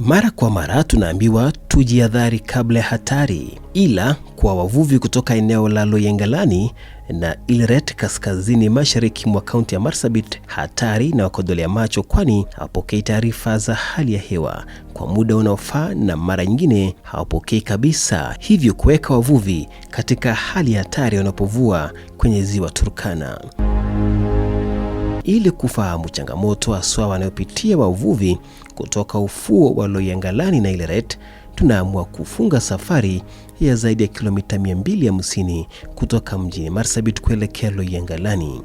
Mara kwa mara tunaambiwa tujihadhari kabla ya hatari, ila kwa wavuvi kutoka eneo la Loyangalani na Ileret kaskazini mashariki mwa kaunti ya Marsabit, hatari na wakodolea macho, kwani hawapokei taarifa za hali ya hewa kwa muda unaofaa na mara nyingine hawapokei kabisa, hivyo kuweka wavuvi katika hali ya hatari wanapovua kwenye ziwa Turkana. Ili kufahamu changamoto haswa wanayopitia wavuvi kutoka ufuo wa Loyangalani na Ileret, tunaamua kufunga safari ya zaidi ya kilomita 250 kutoka mjini Marsabit kuelekea Loyangalani.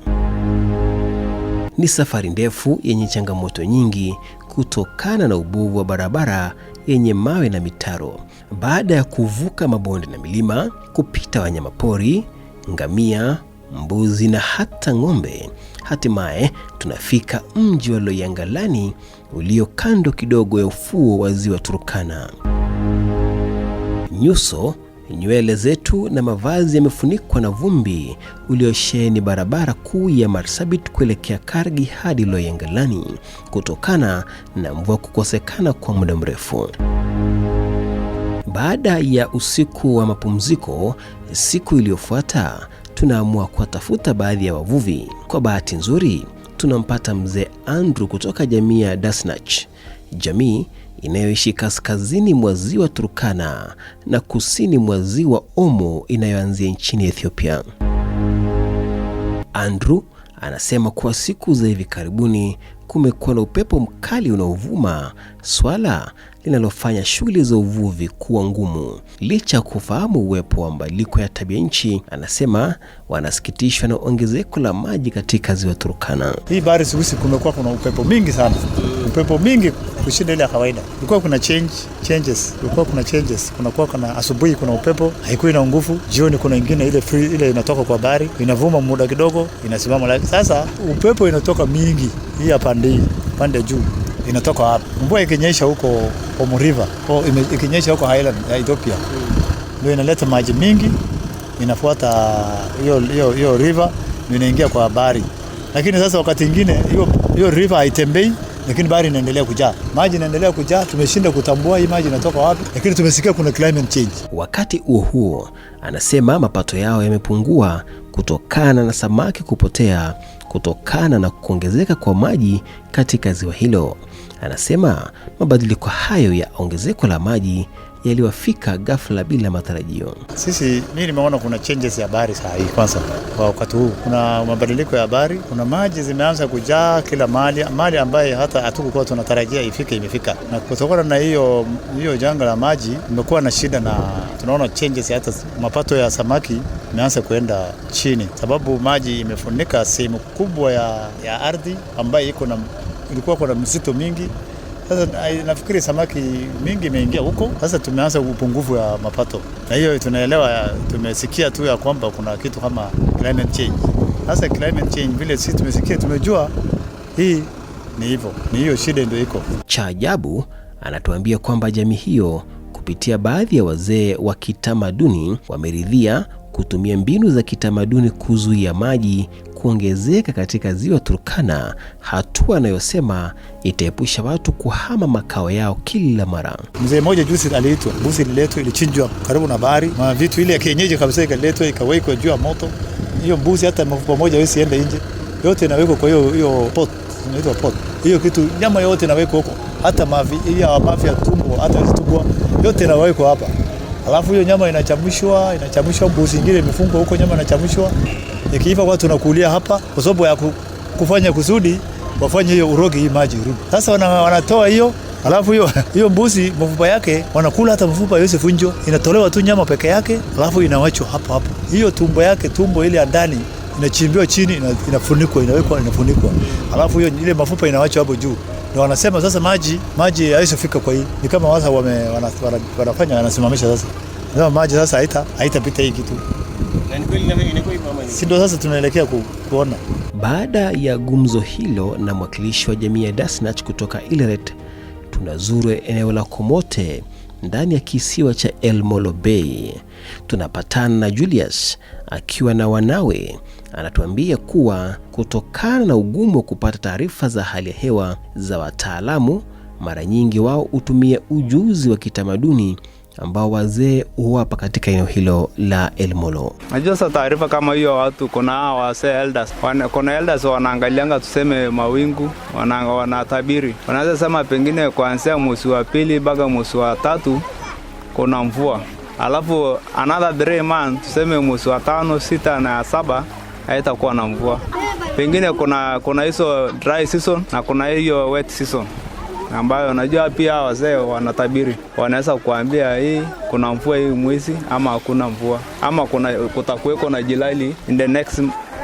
Ni safari ndefu yenye changamoto nyingi kutokana na ubovu wa barabara yenye mawe na mitaro. Baada ya kuvuka mabonde na milima, kupita wanyamapori, ngamia, mbuzi na hata ng'ombe, hatimaye tunafika mji wa Loyangalani ulio kando kidogo ya ufuo wa ziwa Turkana. Nyuso, nywele zetu na mavazi yamefunikwa na vumbi uliosheheni barabara kuu ya Marsabit kuelekea Kargi hadi Loyangalani kutokana na mvua kukosekana kwa muda mrefu. Baada ya usiku wa mapumziko, siku iliyofuata tunaamua kuwatafuta baadhi ya wavuvi. Kwa bahati nzuri, tunampata mzee Andrew kutoka jamii ya Dasnach, jamii inayoishi kaskazini mwa ziwa Turkana na kusini mwa ziwa Omo inayoanzia nchini Ethiopia. Andrew anasema kuwa siku za hivi karibuni kumekuwa na upepo mkali unaovuma, swala linalofanya shughuli za uvuvi kuwa ngumu. Licha ya kufahamu uwepo wa mabadiliko ya tabia nchi, anasema wanasikitishwa na ongezeko la maji katika ziwa Turkana. Hii bahari siku kumekuwa kuna upepo mingi sana. Upepo mingi kushinda ile ya kawaida. Kulikuwa kuna changes. Kunakuwa kuna asubuhi kuna upepo, haikuwa ina nguvu. Jioni kuna ingine ile free ile inatoka kwa bahari, inavuma muda kidogo, inasimama. Sasa upepo inatoka mingi. Hii hapa pande juu inatoka hapa. Mvua ikinyesha huko Omo River, ikinyesha huko Highland ya Ethiopia, ndio inaleta maji mingi, inafuata hiyo river, ndio inaingia kwa bahari. Lakini sasa wakati mwingine hiyo river haitembei, lakini bahari inaendelea kujaa. Maji inaendelea kujaa, tumeshinda kutambua hii maji inatoka wapi, lakini tumesikia kuna climate change. Wakati huo anasema mapato yao yamepungua kutokana na samaki kupotea kutokana na kuongezeka kwa maji katika ziwa hilo. Anasema mabadiliko hayo ya ongezeko la maji yaliwafika ghafla bila matarajio. Mimi nimeona kuna changes ya bahari saa hii. Kwanza kwa wakati huu kuna mabadiliko ya bahari, kuna maji zimeanza kujaa kila mahali ambaye hata hatukuwa tunatarajia imefika. Na kutokana na hiyo janga la maji imekuwa na shida, na tunaona changes, hata mapato ya samaki imeanza kuenda chini, sababu maji imefunika sehemu kubwa ya ardhi ambaye ilikuwa kuna msitu mingi. Sasa nafikiri samaki mingi imeingia huko. Sasa tumeanza upungufu wa mapato. Na hiyo tunaelewa, tumesikia tu ya kwamba kuna kitu kama climate change. Sasa climate change vile sisi tumesikia, tumejua hii ni hivyo. Ni hiyo shida ndio iko. Cha ajabu, anatuambia kwamba jamii hiyo kupitia baadhi ya wazee wa kitamaduni wameridhia kutumia mbinu za kitamaduni kuzuia maji kuongezeka katika ziwa Turkana, hatua anayosema itaepusha watu kuhama makao yao kila mara. Mzee mmoja juzi aliitwa, mbuzi ililetwa, ilichinjwa karibu na bahari, na vitu ile ya kienyeji kabisa ikaletwa, ikawekwa juu ya moto. Hiyo mbuzi hata mafupa moja hawezi enda nje, yote inawekwa kwa hiyo pot, inaitwa pot. Hiyo kitu nyama yote inawekwa huko, hata mavi ya tumbo, hata tumbo yote inawekwa hapa. Alafu hiyo nyama inachamshwa, mbuzi nyingine imefungwa huko, nyama inachamshwa. Ikiiva watu tunakulia hapa kwa sababu ya kufanya kusudi wafanye hiyo urogi, hii maji rudi. Sasa wanatoa hiyo, alafu hiyo mbuzi mafupa yake wanakula, hata mafupa yote funjo, inatolewa tu nyama peke yake, alafu inawachwa hapo. Hiyo tumbo ile ya ndani inachimbiwa chini, inafunikwa, inafunikwa. Alafu ile mafupa inawachwa hapo juu. Ndio wanasema sasa maji haisifika kwa hii. Ni kama wasa wanafanya, wanasimamisha sasa. Ndio maji sasa haitapita hii kitu. Na ni kweli inakuwa hivyo ama ndio sasa tunaelekea kuona. Baada ya gumzo hilo na mwakilishi wa jamii ya Dasnach kutoka Ileret, tunazuru eneo la Komote ndani ya kisiwa cha El Molo Bay. Tunapatana na Julius akiwa na wanawe. Anatuambia kuwa kutokana na ugumu wa kupata taarifa za hali ya hewa za wataalamu mara nyingi wao hutumia ujuzi wa kitamaduni ambao wazee huwapa katika eneo hilo la El Molo. Najua sasa taarifa kama hiyo watu kuna wazee elders. Kuna elders wanaangalianga tuseme mawingu, wanatabiri. Wanaweza sema pengine kuanzia mwezi wa pili mpaka mwezi wa 3 kuna mvua. Alafu another 3 months tuseme mwezi wa 5, 6 na 7 haitakuwa na mvua. Pengine kuna hizo dry season na kuna hiyo wet season, ambayo najua pia wazee wanatabiri. Wanaweza kuambia hii kuna mvua hii mwezi ama hakuna mvua, ama kutakuweko na jilali in the next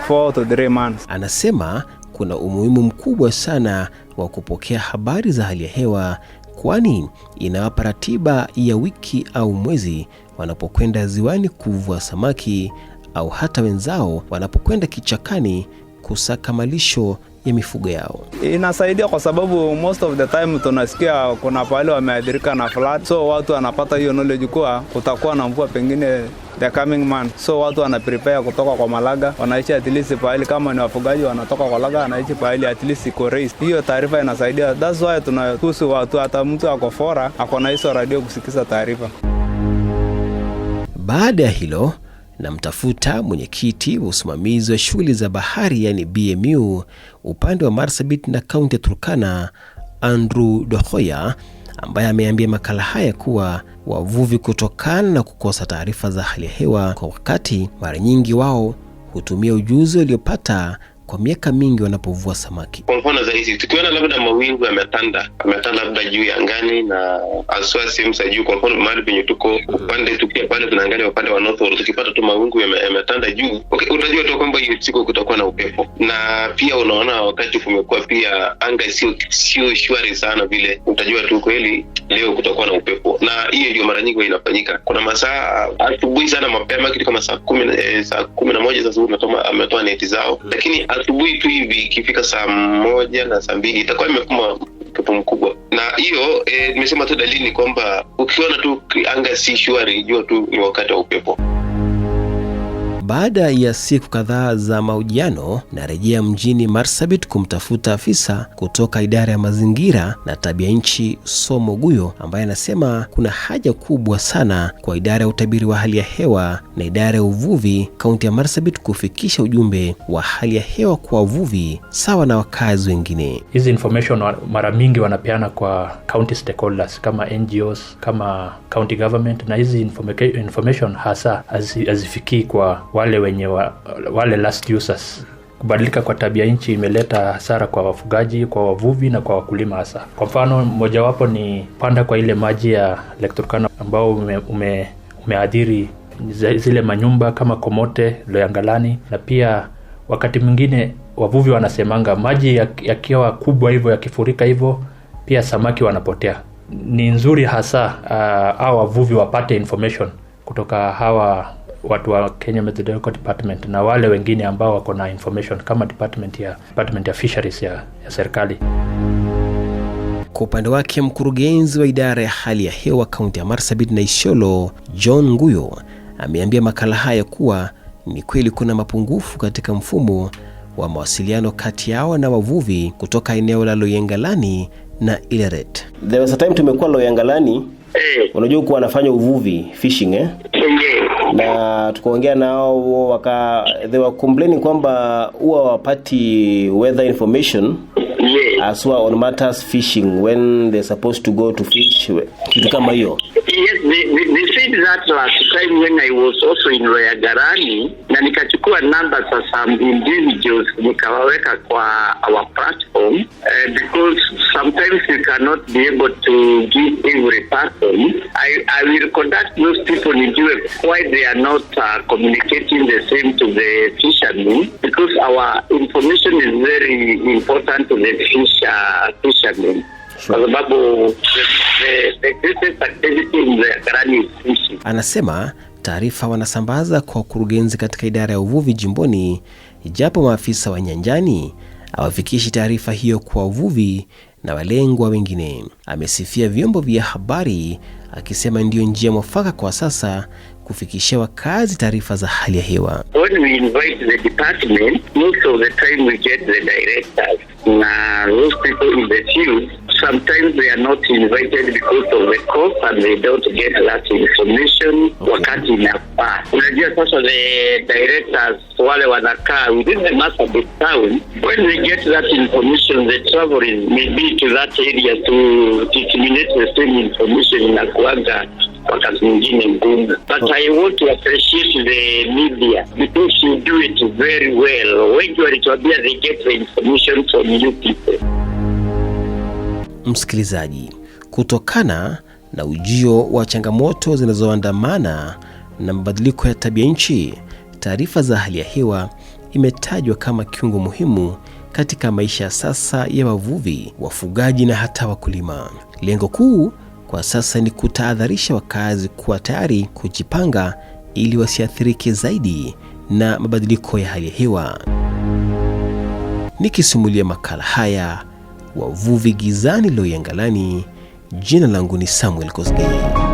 4 to 3 months. Anasema kuna umuhimu mkubwa sana wa kupokea habari za hali ya hewa, kwani inawapa ratiba ya wiki au mwezi wanapokwenda ziwani kuvua samaki, au hata wenzao wanapokwenda kichakani kusaka malisho ya mifugo yao. Inasaidia kwa sababu most of the time tunasikia kuna pale wameathirika na flood, so watu wanapata hiyo knowledge kuwa kutakuwa na mvua pengine the coming month. So watu wana prepare kutoka kwa Malaga, wanaishi at least pale, kama ni wafugaji wanatoka kwa Malaga wanaishi pale at least iko raised. Hiyo taarifa inasaidia. That's why tunahusu watu, hata mtu ako fora ako na hizo radio kusikiza taarifa. Baada ya hilo na mtafuta mwenyekiti wa usimamizi wa shughuli za bahari yani BMU upande wa Marsabit na kaunti ya Turkana, Andrew Dohoya, ambaye ameambia makala haya kuwa wavuvi kutokana na kukosa taarifa za hali ya hewa kwa wakati, mara nyingi wao hutumia ujuzi waliopata kwa miaka mingi wanapovua samaki. Kwa mfano za hizi tukiona labda mawingu yametanda labda juu ya angani na aswa sehemu za juu, kwa mfano mahali penye tuko upande tukia pale tunaangalia upande wa north, tukipata tu mawingu yametanda juu, okay, utajua tu kwamba hiyo siku kutakuwa na upepo. Na pia unaona wakati kumekuwa pia anga sio shwari sana vile, utajua tu kweli leo kutakuwa na upepo. Na hiyo ndio mara nyingi inafanyika. Kuna masaa asubuhi sana mapema kitu kama saa 11 sasa ametoa neti zao, lakini asubuhi tu hivi ikifika saa 1 na saa 2 itakuwa imekuma upepo mkubwa. Na hiyo nimesema tu dalili kwamba ukiona tu anga si shwari, jua tu ni wakati wa upepo. Baada ya siku kadhaa za mahojiano, narejea mjini Marsabit kumtafuta afisa kutoka idara ya mazingira na tabia nchi Somo Guyo, ambaye anasema kuna haja kubwa sana kwa idara ya utabiri wa hali ya hewa na idara ya uvuvi kaunti ya Marsabit kufikisha ujumbe wa hali ya hewa kwa wavuvi sawa na wakazi wengine. Hizi information mara mingi wanapeana kwa county stakeholders kama NGOs, kama county government, na hizi information hasa hazifikii kwa wale last users. Kubadilika kwa tabia nchi imeleta hasara kwa wafugaji, kwa wavuvi na kwa wakulima hasa. Kwa mfano mojawapo ni panda kwa ile maji ya Lake Turkana ambao umeadhiri zile manyumba kama Komote, Loyangalani, na pia wakati mwingine wavuvi wanasemanga maji yakiwa kubwa hivyo, yakifurika hivyo, pia samaki wanapotea. Ni nzuri hasa hao wavuvi wapate information kutoka hawa watu wa Kenya Meteorological Department na wale wengine ambao wako na information kama department ya fisheries ya serikali. Kwa upande wake mkurugenzi wa idara ya hali ya hewa kaunti ya Marsabit na Isiolo, John Nguyo, ameambia makala haya kuwa ni kweli kuna mapungufu katika mfumo wa mawasiliano kati yao na wavuvi kutoka eneo la Loyangalani na Ileret. There was a time tumekuwa Loyangalani, unajua kuwa wanafanya uvuvi, fishing na tukaongea nao they were complaining kwamba huwa wapati weather information as well on matters fishing when they're supposed to go to fish, kitu kama hiyo. Yes, they said that last time when I was also in Loyangalani, na nikachukua numbers of some individuals nikawaweka kwa our platform because sometimes you cannot be able to give every person. I will contact those people nijue why they are not communicating the same to the fishermen, because our information is very important to the fishermen. Kwa sababu the greatest activity in the Karani is fishing. Anasema taarifa wanasambaza kwa kurugenzi katika idara ya uvuvi jimboni, ijapo maafisa wa nyanjani hawafikishi taarifa hiyo kwa uvuvi na walengwa wengine. Amesifia vyombo vya habari akisema ndio njia mwafaka kwa sasa kufikishia wakazi taarifa za hali ya hewa. When we invite the department, most of the time we get the directors. Those people in the field, sometimes they are not invited because of the cost and they don't get that information wakati inafaa. Unajua sasa the directors wale wanakaa within the Marsabit town, when they get that information, the travel is maybe to that area to disseminate the same information na kuanga wakati mwingine ngumu. But I want to appreciate the media because you do it very well. Wengi walituambia they get the information from you people. Msikilizaji, kutokana na ujio wa changamoto zinazoandamana na mabadiliko ya tabia nchi, taarifa za hali ya hewa imetajwa kama kiungo muhimu katika maisha ya sasa ya wavuvi, wafugaji na hata wakulima. Lengo kuu kwa sasa ni kutahadharisha wakazi kuwa tayari kujipanga ili wasiathirike zaidi na mabadiliko ya hali ya hewa. Nikisimulia makala haya, Wavuvi Gizani Loyangalani, jina langu ni Samuel Kosgei.